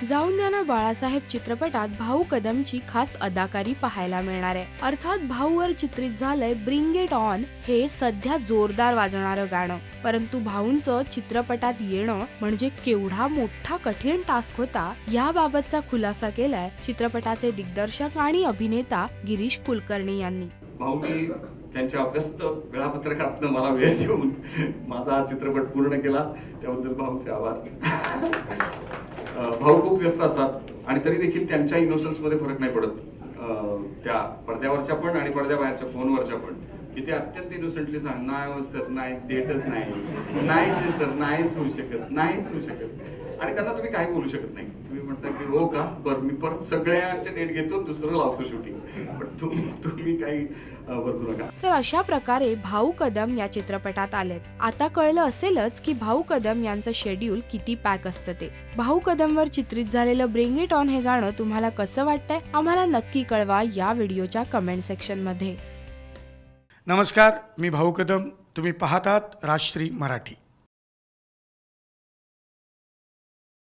जाऊन द्या ना बाळासाहेब चित्रपटात भाऊ कदमची खास अदाकारी पाहायला मिळणार आहे। अर्थात भाऊवर चित्रित झालंय ब्रिंग इट ऑन हे सध्या जोरदार वाजणारं गाणं। परंतु भाऊंचं चित्रपटात येणं म्हणजे केवढा मोठा कठीण टास्क होता याबाबतचा खुलासा केलाय चित्रपटाचे दिग्दर्शक आणि अभिनेता गिरीश कुलकर्णी यांनी। भाऊनी त्यांच्या व्यस्त वेळापत्रकातनं मला वेळ देऊन माझा हा चित्रपट पूर्ण केला, त्याबद्दल भाऊंचे आभार। भाऊ खूप व्यस्त असतात आणि तरी देखील त्यांच्या इनोसन्स मध्ये फरक नाही पडत, त्या पडद्यावरच्या पण आणि पडद्याबाहेरच्या फोनवरच्या पण, की ते अत्यंत इनोसंटली सांग नाही सर, नाही डेटच नाही सर, नाहीच होऊ शकत आणि त्यांना तुम्ही काही बोलू शकत नाही। तुम्ही म्हणता की हो का, बरं मी परत सगळ्यांचे डेट घेतो, दुसरं लावतो शूटिंग, पण तुम्ही काही बदलू नका। तर अशा प्रकारे भाऊ कदम या चित्रपटात आलेत। आता कळलं असेलच की भाऊ कदम यांचं शेड्यूल किती पॅक असतं ते। भाऊ कदमवर चित्रित झालेलं ब्रिंग इट ऑन हे गाणं तुम्हाला कसं वाटतंय आम्हाला नक्की कळवा या व्हिडिओच्या कमेंट सेक्शन मध्ये। नमस्कार, मी भाऊ कदम, तुम्ही पाहतात राजश्री मराठी।